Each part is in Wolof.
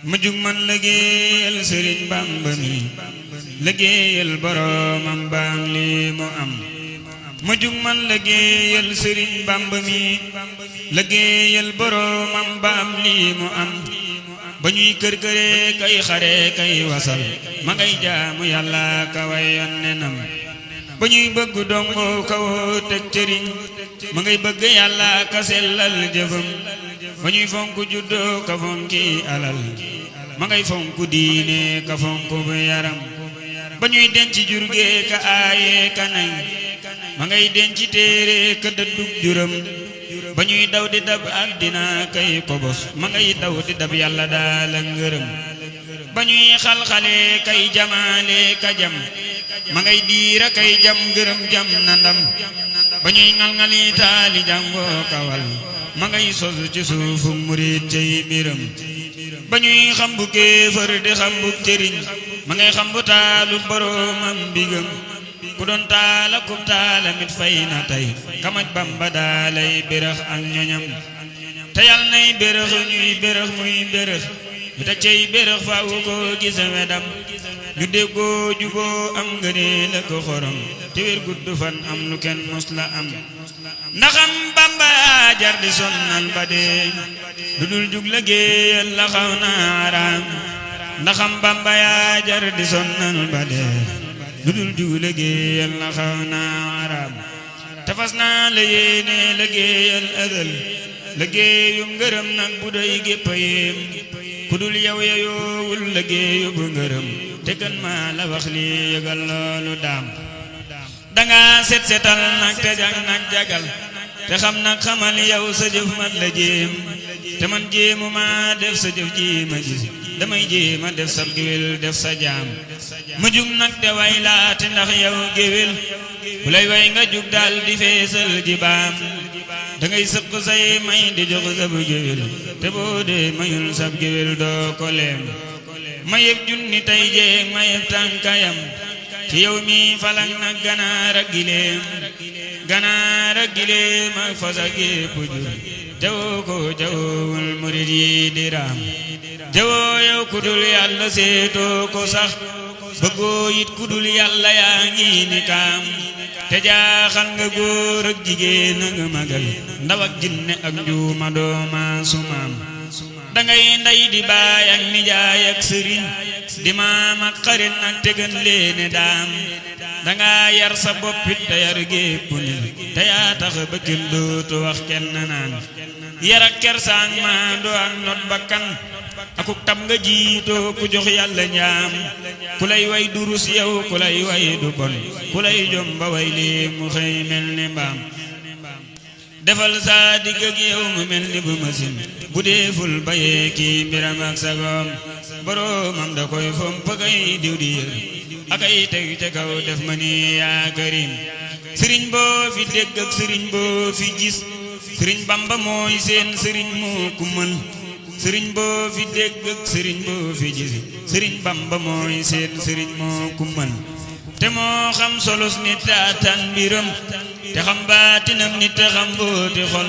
ma jug man liggéeyal Sëriñ Bamba mi liggéeyal boromam baam li mu am ma jug man liggéeyal Sëriñ Bamba mi liggéeyal boromam baam li mu am ba ñuy kër këre kay xare kay wasal ma ngay jaamu Yàlla ka way yonnenam ba ñuy bëgg dongo ka woo teg cëriñ ma ngay bëgg Yàlla ka sellal jëfam ba ñuy fonk juddoo ka fonki alal ma ngay fonk diine ka fonk bu yaram ba ñuy denc jurge ka aaye ka nay ma ngay denc téere ka dëddug juram ba ñuy daw di dab àddina kay kobos ma ngay daw di dab Yàlla daal a ngërëm ba ñuy xalxale kay jamaale ka jam ma ngay diira kay jam ngërëm jam na ndam ba ñuy ngal-ngali taali jàngoo kawal ma ngay sos ci suufu murit cay mbiram ba ñuy xambu kéefër di xambu cëriñ ma ngay xambu taalu boromam bigam ku doon taala kub taala mit fay na tey kamaj Bamba daalay bérëx ak ñoñam te yal nay bérëx ñuy bérëx muy bérëx ñu ta cey bérëx faawu ko gisa wedam ñu déggoo juboo am ngëneel ak xorom te wér gudd fan am lu kenn mos la am ndaxam Bamba jar di sonnal ba dee lu dul jug liggéeyal la xaw na araam ndaxam Bamba yaa jar di sonnal ba dee lu dul jug liggéeyal la xaw na araam te fas naa la yéene liggéeyal ëdël liggéeyum ngërëm nag bu doy gépp yéem ku dul yow yoowul liggéeyu bu ngërëm te gën ma la wax li yëgal loolu daam danga set setal nag te jag nag jagal te xam nag xamal yow sa jëf mat la jéem te man jéemu ma def sa jëf ji ma gis damay jéema def sa géwél def sa jaam ma jug nag te way laate ndax yow géwél bu lay way nga jug daal di feesal ji baam dangay sëq say may di jox sab géwél te boo dee mayul sab géwél doo ko leem ma yëg junni tey jeeg ma yëg tànkayam ci yow mi falang nag ganaar ak gileem ak fas ak yépp jur jawoo ko jawoowul murid yi di raam jawoo yow kudul Yàlla seetoo ko sax bëggoo it kudul Yàlla yaa ngi ni kaam te jaaxal nga góor ak jigéen ak magal ndaw ak jinne ak njuuma dooma sumaam dangay ndey di baay ak nijaay ak sëriñ di maam ak xarit nag tegan leene daam danga yar sa boppit te yar gépp nit te yaa tax ba kenn dootu wax kenn naan yar ak kersaang maandu ak not bakkan akuk tab nga jiitoo ku jox Yàlla ñaam ku lay way durus yow ku lay way du bon ku lay jom ba way lii mu xëy mel ni mbaam defal saa digg ak yow mu mel ni bu masin bu deeful bayee kii mbiram ak sagoom boromam da koy fomp kay diw di yër akay teg ca kaw def ma ni yaa karim sëriñ boo fi dégg ak sëriñ boo fi gis sëriñ Bamba mooy seen sëriñ moo kumal sëriñ boo fi dégg ak sëriñ boo fi gis sëriñ Bamba mooy seen sëriñ moo kumal te moo xam solos nit taatan mbiram te xam baatinam nit te xam booti xol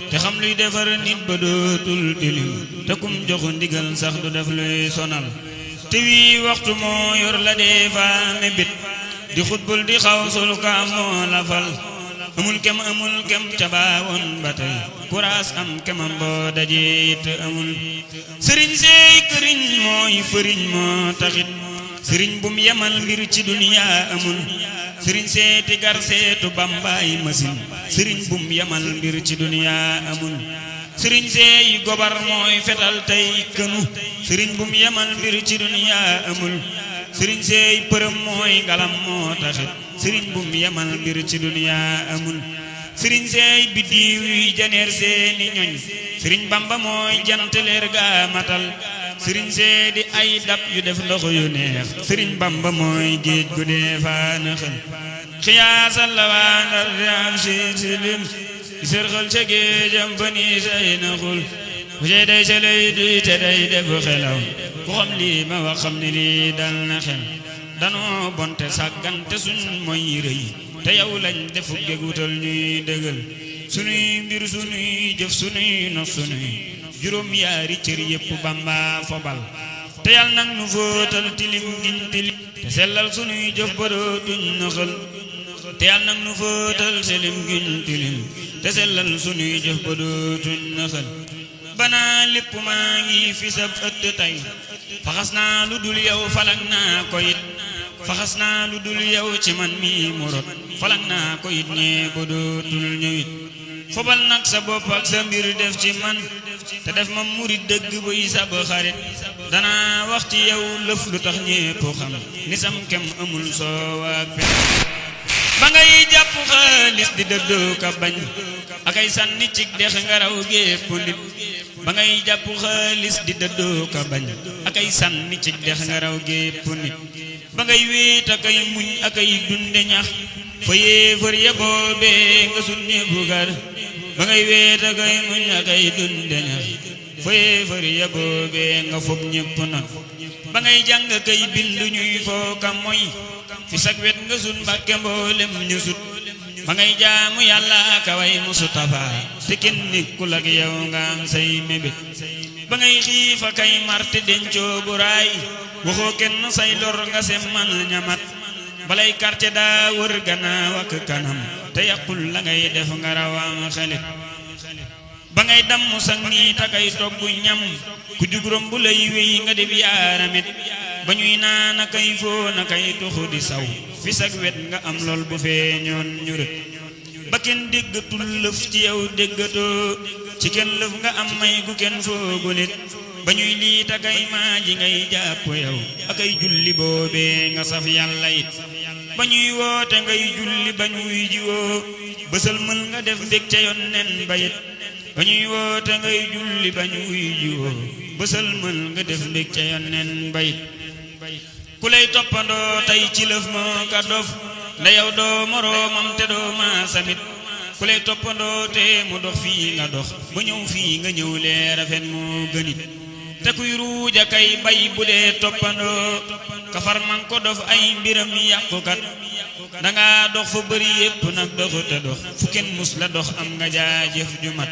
te xam luy defar nit ba dootul tilim te kum joxu ndigal sax du def luy sonal te wii waxtu moo yor la dee faame bit di xutbul di xaw sul ka moo la fal amul kem ca baawoon ba tey kuraas am kemam boo dajee it amul sëriñ seey këriñ mooy fëriñ moo taxit sëriñ bum yemal mbir ci duniyaa amul sëriñ seeti gar seetu Bambaay masin sëriñ bum yemal mbir ci duniyaa amul sëriñ seey gobar mooy fetal tey kënu sëriñ bum yemal mbir ci duniyaa amul sëriñ seey përëm mooy ngalam moo taxit sëriñ bum yemal mbir ci duniyaa amul sëriñ seey biddiw yuy janeer seeni ñoñ sëriñ Bamba mooy jant leer ga matal sëriñ seedi ay dab yu def ndox yu neex sëriñ Bamba mooy géej gu dee faana xel xiyaasal la waa ndar am silim sërxal ca géejam ba ni say na xul bu cey day ca lay duy te day def xelaw ku xam lii ma wax xam ni lii dal na xel danoo bonte sàggante suñ mooy rëy te yow lañ defu gégutal ñuy dëggal sunuy mbir sunuy jëf sunuy nos sunuy juróom yaari cër yépp Bamba fobal te yal nag nu fóotal tilim giñ tilim te sellal sunuy jëf ba dootuñ naxal te yal nag nu fóotal tilim giñ tilim te sellal sunuy jëf ba dootuñ naxal banaa lépp maa ngi fi sab ëtt tey faxas naa lu dul yow falang naa ko it faxas naa lu dul yow ci man mi mu rot falang naa ko it ñee ba dootul ñëwit fobal nag sa bopp ak sa mbir def ci man te def ma murit dëgg buy sab xarit danaa wax ci yow lëf lu tax ñépp xam ni sam kem amul soow ak pen ba ngay jàpp xaalis di dëddoo ka bañ akay sànni cig dex nga raw gépp nit ba ngay jàpp xaalis di dëddoo ka bañ akay sànni cig dex nga raw gépp nit ba ngay wéet akay muñ akay dunde ñax fa yéefar ya boobee nga sun ñépp gar ba ngay wéet akay muñ akay dunde ñax fa yéefar ya boobee nga fob ñépp na ba ngay jàng kay bindu ñuy fooka moy fi sag wet nga sun Mbàkke mboolem ñu sut ba ngay jaamu yàlla kaway Mustafa te kenn nekkul ak yow nga am say mébét ba ngay xiif akay marte dencoo bu raay waxoo kenn say lor nga semmal ñamat balay quartier daa wër gannaaw ak kanam te yàqul la ngay def nga rawam xelit ba ngay damm sang nii takay togg ñam ku jugróom bu lay wéy nga def yaaramit ba ñuy naan akay foo na kay tuxu di saw fi sag wet nga am lool bu feeñoon ñu rët ba kenn déggatul lëf ci yow déggatoo ci kenn lëf nga am may gu kenn foogulit ba ñuy lii takay maa ji ngay jàpp yow akay julli boobee nga saf yàlla it ba ñuy woote ngay julli bañ wuy jiwoo bësal mël nga def mbég ca yoon nen bayit ba ñuy woote ngay julli bañ wuy jiwoo bësal mël nga def mbég ca yoon nen bayit ku lay toppandoo tey ci lëf moo ka dof nda yow doo moroomam te doo maasamit ku lay toppandoo te mu dox fii nga dox ba ñëw fii nga ñëw lee rafet moo gënit te kuy ruuja kay bay bu dee toppandoo kafar man ko dof ay mbiram yàqukat danga dox fa bëri yépp nag doxu te dox fu kenn mus la dox am nga jaajëf ju mat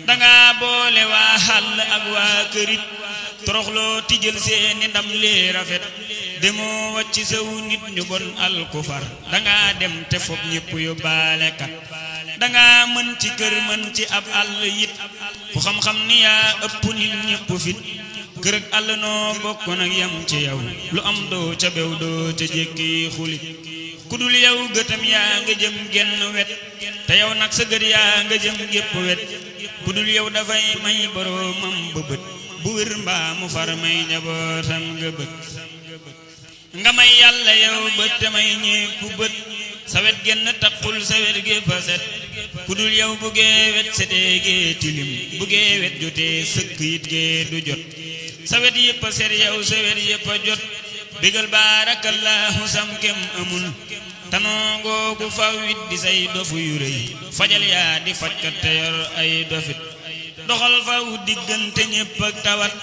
danga boole waa xàll ak waa kërit toroxloo tijjël seeni ndam lee rafet demoo wàcc saw nit ñu bon alkufar danga dem te foog ñépp yóbbaale kat danga mën ci kër mën ci ab àll yit ku xam-xam ni yaa ëpp nit ñépp fit kër ak àll noo bokk nag yam ci yow lu am doo ca bew doo ca jékki xulit ku dul yow gëtam yaa nga jëm genn wet te yow nag sa gët yaa nga jëm gépp wet ku dul yow dafay may boroomam ba bët bu wér mbaa mu far may njabootam nga bët nga may yàlla yow bët te may ñépp bët sa wet genn taqul sa wet gépp a set ku dul yow bu gee wet setee gee tilim bu gee wet jotee sëkk it gee du jot sa wet yépp a set yow sa wet yépp a jot bégal baarakallahu sam kem amul tanoo ngoogu faw it di say dofu yu rëy fajal yaa di fajkat te yor ay dofit doxal faw diggante ñépp ak tawat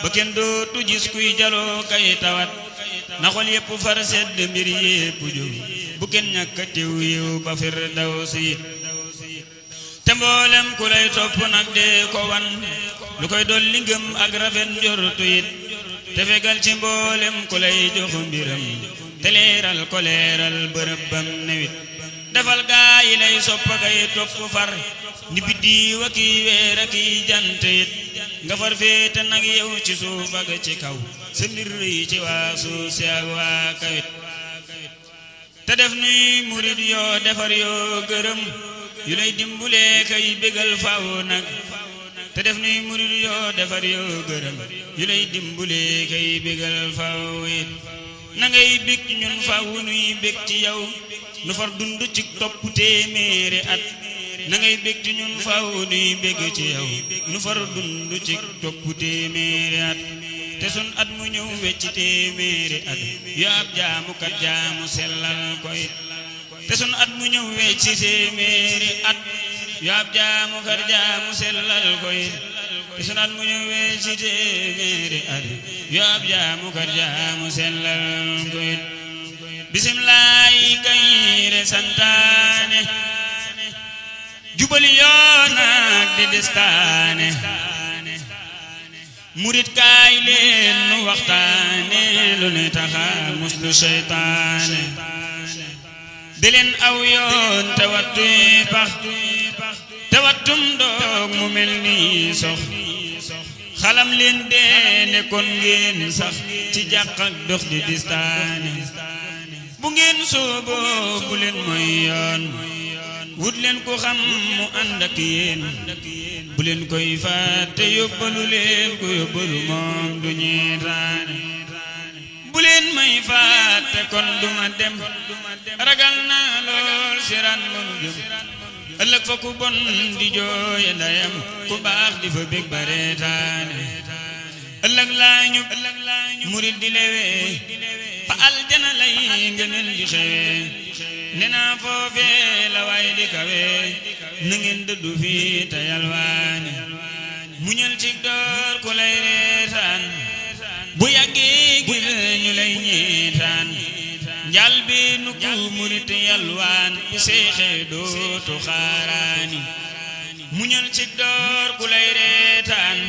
ba kenn dootu gis kuy jaloo kay tawat na xol yépp far sedd mbir yépp jóg bu kenn ñàkk teew yiw ba fir daw siit te mboolem ku lay topp nag dee ko wan lu koy dolli ngëm ak rafet njortu it te fegal ci mboolem ku lay jox mbiram te leeral ko leeral bërëb bam newit defal gaa yi lay soppa kay topp far ni biddiw ak i weer ak i jant it nga far féete nag yow ci suuf ak ci kaw sa mbir yi ci waa suuf si ak waa kawit te def nuy murid yoo defar yoo gërëm yu lay dimbulee kay bégal faw nag te def nuy murid yoo defar yoo gërëm yu lay dimbulee kay bégal faw it na ngay bég ñun faw nuy bég ci yow nu far dund ci topp téeméeri at na ngay bég ci ñun faw nuy bég ci yow nu far dund ci topp téeméeri at te sun at mu ñëw wecci téeméeri at yu ab jaamukat jaamu sellal koy te sun at mu ñëw wecci téeméeri at yu ab jaamukat jaamu sellal koy te sun at mu ñëw wecci téeméeri at yu ab jaamukat jaamu sellal koy bisimilaay kayre santaane jubali yoon ak di destaane murit kaay leen nu waxtaane lu ne taxa muslu seytaane di leen aw yoon te wattuy pax te wattum doog mu mel ni sox xalam leen dee ne kon ngeen sax ci jàq ak dox di distaane bu ngeen sooboo bu leen mooy yoon wut leen ko xam mu ànd ak yéen bu leen koy fàtte yóbbalu leen ko yóbbalu moom du ñeetaane bu leen may fàtte kon duma dem ragal naa lool siran mënu jëm ëllëg fa ku bon di jooye ndayam ku baax di fa bég ba reetaane ëllëg laa ñu murit di lewee fa aljana lay ngëneel di xewee nee naa foofee la waay di kawee na ngeen dëddu fii te yalwaane muñal ci door ku lay reetaan bu yàggee gis ñu lay ñeetaan njal bi nu ku murit yalwaan bu seexee dootu xaaraani muñal ci door ku lay reetaan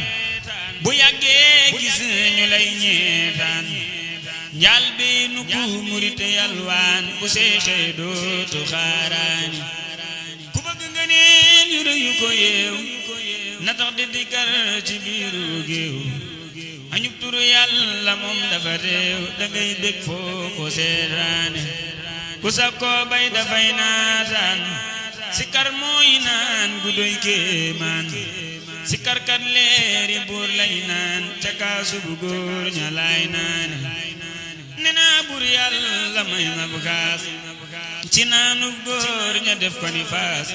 bu yàggee gis ñu lay ñeetaan njal bi nu ku murit yalwaan bu seexee dootu xaaraani ku bëgg nga neen yu rëyu ko yeew na tax di dikkar ci biiru géew añub turu yàlla moom dafa réew dangay bég foo ko seetaane ku sa koo bay dafay naataan sikar mooy naan gu doy kéemaan sikarkat leeri buur lay naan ca kaasu bu góor ña lay naane nee naa buur yàlla may ma bu kaas ci naanu góor ña def ko ni faas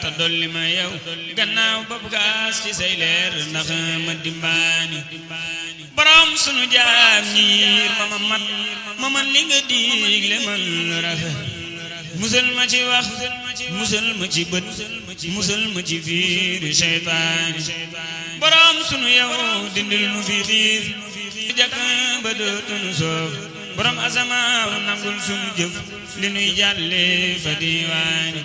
te dolli ma yow gannaaw ba bu kaas ci say leer ndax ma dimbaani borom sunu jaam ñiir ma man li nga digle man rafet musal ma ci wax musal ma ci bët musal ma ci fiiri seytaani borom sunu yow dindil nu fi xiif jàkk ba dootunu soof borom asamaaw nangul sunu jëf li nuy jàlle fa diiwaani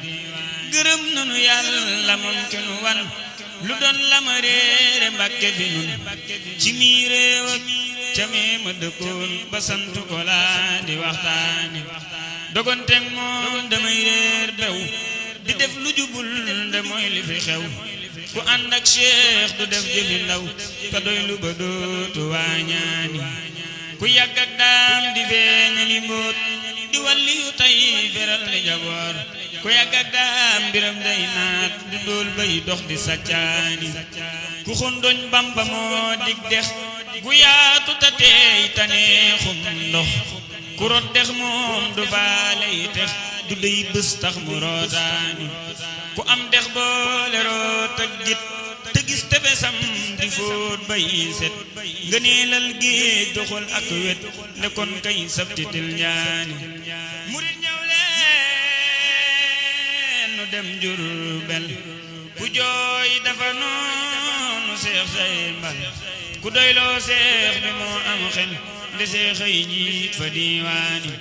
gërëm nanu yàlla moom ki nu wan lu doon la ma réere Mbàkke fi nun ci mii réew ak ca mee ma dëkkoon ba sant ko laa di waxtaani dogonteeg moom damay réer bew di def lu jubul de mooy li fi xew ku ànd ak Cheikh du def jëfi ndaw te doy lu ba dootu waañaani ku yàgg ak daam di feeñali mbóot di walli yu tay feral li jaboor ku yàgg ak daam mbiram day naat di dool bay dox di sàccaani ku xondoñ Bamba moo dig dex gu yaatu ta teey taneexum ndox ku rot dex moom du faaley tex du dey bés tax mu rootaani ku am dex boole root ak git te gis tefesam di fóot bay set ngëneelal géej doxal ak wet ne kon kay sabtitil ñaani murit ñëw leen nu dem Jurbel ku jooy dafa noonu seex say mbal ku doyloo seex bi moo am xel nde seexay jiit fa diiwaani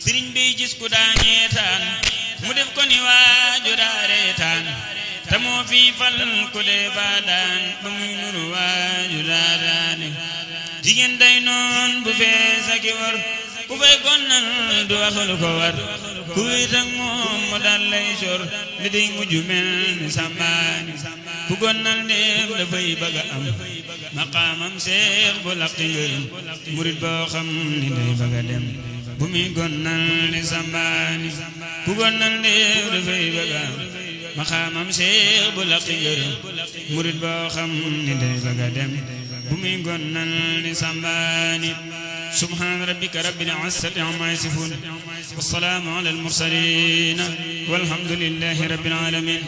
sëriñ bi gis ku daa ñeetaan mu def ko ni waaju daa reetaan te moo fi fal ku dee faa daan ba muy nuru waaju daa daane jigéen day noon bu fees ak i war ku fay gonnal du wax lu ko war ku wéet ak moom mu dal lay sor li day mujj mel ni sàmbaani ku gonnal ndéem dafay bëgg a am maqaamam seex bu laqi ngërëm murit boo xam ni day bëgg a dem bu muy gonnal ni sàmbaani ku gonnal ndéem dafay bëgg a am maqaamam seex bu laqi ngërëm murit boo xam ni day bëgg a dem bu muy gonnal ni sàmbaani subhaan rabbika rabbil izzati ammaa yasifuun wa salaamun alal mursaliin walhamdulillaahi rabbil aalamiin